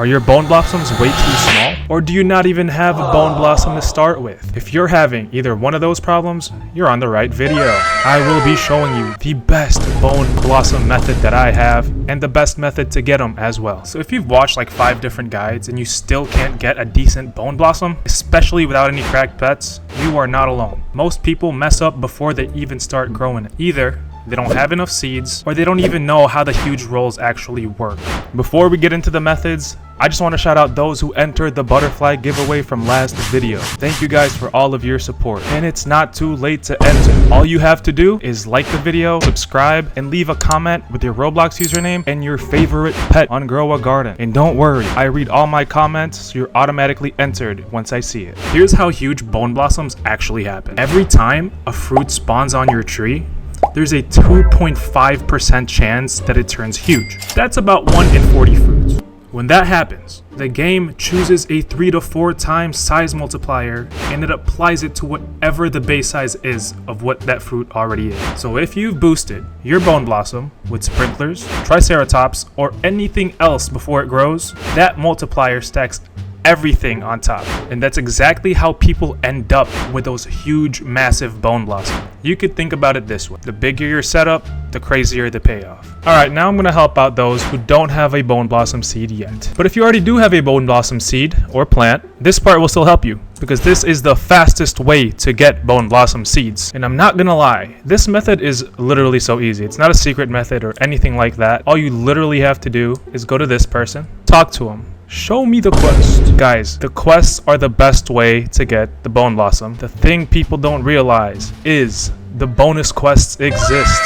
Are your bone blossoms way too small? Or do you not even have a bone blossom to start with? If you're having either one of those problems, you're on the right video. I will be showing you the best bone blossom method that I have and the best method to get them as well. So if you've watched like 5 different guides and you still can't get a decent bone blossom, especially without any cracked pets, you are not alone. Most people mess up before they even start growing it. Either they don't have enough seeds, or they don't even know how the huge rolls actually work. Before we get into the methods, I just want to shout out those who entered the butterfly giveaway from last video. Thank you guys for all of your support. And it's not too late to enter. All you have to do is like the video, subscribe, and leave a comment with your Roblox username and your favorite pet on Grow a Garden. And don't worry, I read all my comments, so you're automatically entered once I see it. Here's how huge bone blossoms actually happen. Every time a fruit spawns on your tree, there's a 2.5% chance that it turns huge. That's about 1 in 40 fruits. When that happens, the game chooses a 3 to 4 times size multiplier and it applies it to whatever the base size is of what that fruit already is. So if you've boosted your bone blossom with sprinklers, Triceratops, or anything else before it grows, that multiplier stacks everything on top. And that's exactly how people end up with those huge, massive bone blossoms. You could think about it this way: the bigger your setup, the crazier the payoff. Alright, now I'm going to help out those who don't have a bone blossom seed yet. But if you already do have a bone blossom seed or plant, this part will still help you, because this is the fastest way to get bone blossom seeds. And I'm not gonna lie, this method is literally so easy. It's not a secret method or anything like that. All you literally have to do is go to this person, talk to him, show me the quest. Guys, the quests are the best way to get the bone blossom. The thing people don't realize is the bonus quests exist.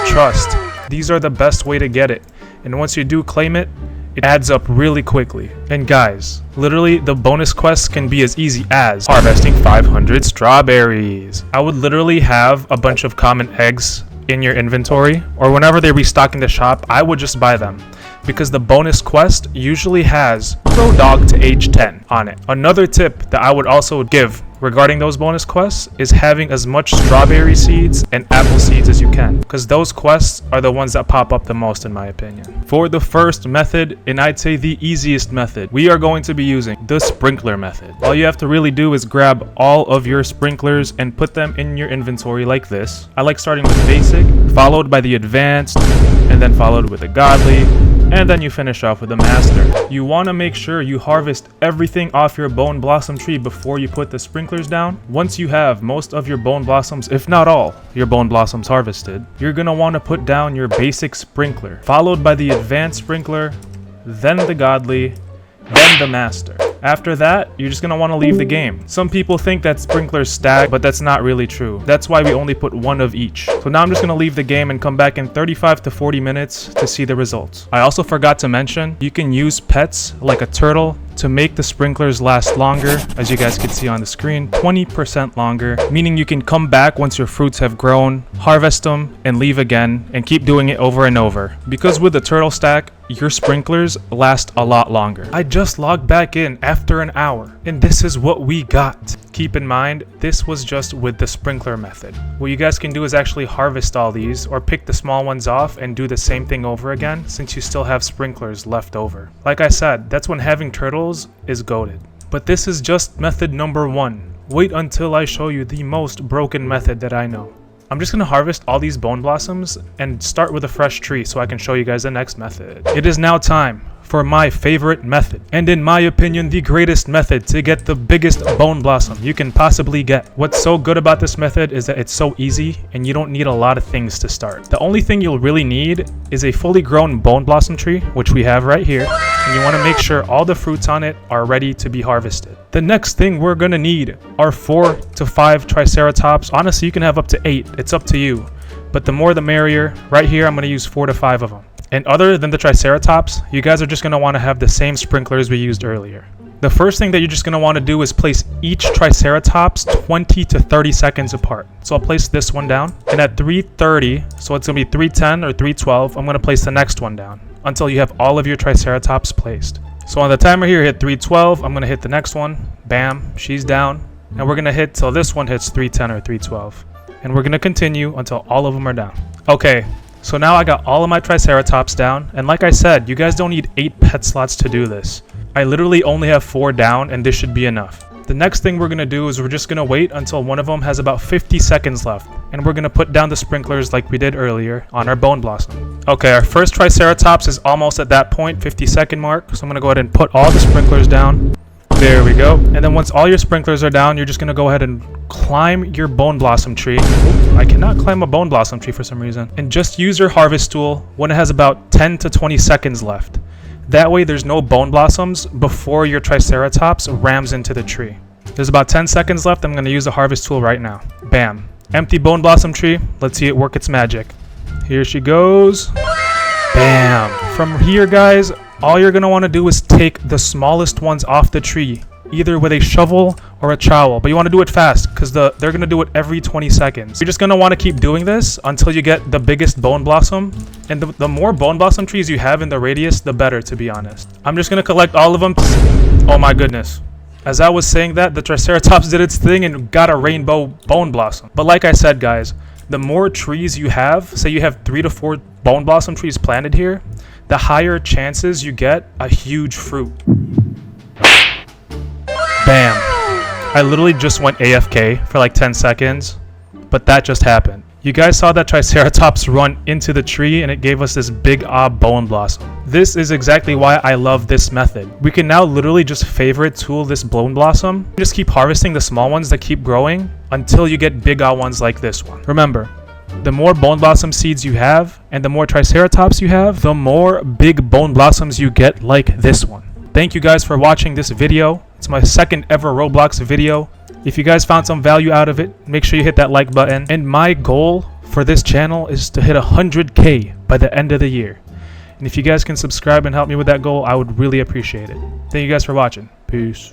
Trust, these are the best way to get it. And once you do claim it, it adds up really quickly. And guys, literally the bonus quests can be as easy as harvesting 500 strawberries. I would literally have a bunch of common eggs in your inventory, or whenever they restock in the shop, I would just buy them, because the bonus quest usually has grow dog to age 10 on it. Another tip that I would also give regarding those bonus quests is having as much strawberry seeds and apple seeds as you can, because those quests are the ones that pop up the most in my opinion. For the first method, and I'd say the easiest method, we are going to be using the sprinkler method. All you have to really do is grab all of your sprinklers and put them in your inventory like this. I like starting with basic, followed by the advanced, and then followed with the godly, and then you finish off with the master. You want to make sure you harvest everything off your bone blossom tree before you put the sprinklers down. Once you have most of your bone blossoms, if not all your bone blossoms harvested, you're going to want to put down your basic sprinkler, followed by the advanced sprinkler, then the godly, then the master. After that, you're just going to want to leave the game. Some people think that sprinklers stack, but that's not really true. That's why we only put 1 of each. So now I'm just going to leave the game and come back in 35 to 40 minutes to see the results. I also forgot to mention, you can use pets like a turtle to make the sprinklers last longer. As you guys can see on the screen, 20% longer, meaning you can come back once your fruits have grown, harvest them, and leave again, and keep doing it over and over. Because with the turtle stack, your sprinklers last a lot longer. I just logged back in after an hour, and this is what we got. Keep in mind, this was just with the sprinkler method. What you guys can do is actually harvest all these, or pick the small ones off and do the same thing over again, since you still have sprinklers left over. Like I said, that's when having turtles is goated. But this is just method number 1. Wait until I show you the most broken method that I know. I'm just going to harvest all these bone blossoms and start with a fresh tree so I can show you guys the next method. It is now time for my favorite method, and in my opinion, the greatest method to get the biggest bone blossom you can possibly get. What's so good about this method is that it's so easy and you don't need a lot of things to start. The only thing you'll really need is a fully grown bone blossom tree, which we have right here, and you want to make sure all the fruits on it are ready to be harvested. The next thing we're going to need are 4 to 5 Triceratops. Honestly, you can have up to 8. It's up to you, but the more the merrier. Right here, I'm going to use 4 to 5 of them. And other than the Triceratops, you guys are just going to want to have the same sprinklers we used earlier. The first thing that you're just going to want to do is place each Triceratops 20 to 30 seconds apart. So I'll place this one down, and at 3:30, so it's going to be 3:10 or 3:12, I'm going to place the next one down until you have all of your Triceratops placed. So on the timer here, hit 3:12, I'm going to hit the next one. Bam, she's down. And we're going to hit till this one hits 3:10 or 3:12. And we're going to continue until all of them are down. Okay. So now I got all of my Triceratops down, and like I said, you guys don't need 8 pet slots to do this. I literally only have 4 down, and this should be enough. The next thing we're going to do is we're just going to wait until one of them has about 50 seconds left. And we're going to put down the sprinklers like we did earlier on our bone blossom. Okay, our first Triceratops is almost at that point, 50-second mark. So I'm going to go ahead and put all the sprinklers down. There we go. And then once all your sprinklers are down, you're just going to go ahead and climb your bone blossom tree. Ooh, I cannot climb a bone blossom tree for some reason. And just use your harvest tool when it has about 10 to 20 seconds left. That way there's no bone blossoms before your Triceratops rams into the tree. There's about 10 seconds left. I'm going to use the harvest tool right now. Bam. Empty bone blossom tree. Let's see it work its magic. Here she goes. Bam. From here, guys, all you're going to want to do is take the smallest ones off the tree, either with a shovel or a trowel. But you want to do it fast because they're going to do it every 20 seconds. You're just going to want to keep doing this until you get the biggest bone blossom. And the more bone blossom trees you have in the radius, the better, to be honest. I'm just going to collect all of them. Oh my goodness. As I was saying that, the Triceratops did its thing and got a rainbow bone blossom. But like I said, guys, the more trees you have, say you have 3 to 4 bone blossom trees planted here, the higher chances you get a huge fruit. Bam. I literally just went AFK for like 10 seconds, but that just happened. You guys saw that Triceratops run into the tree and it gave us this big bone blossom. This is exactly why I love this method. We can now literally just favorite tool this bone blossom. Just keep harvesting the small ones that keep growing until you get big ones like this one. Remember, the more bone blossom seeds you have and the more Triceratops you have, the more big bone blossoms you get like this one. Thank you guys for watching this video. It's my second ever Roblox video. If you guys found some value out of it, make sure you hit that like button. And my goal for this channel is to hit 100K by the end of the year. And if you guys can subscribe and help me with that goal, I would really appreciate it. Thank you guys for watching. Peace.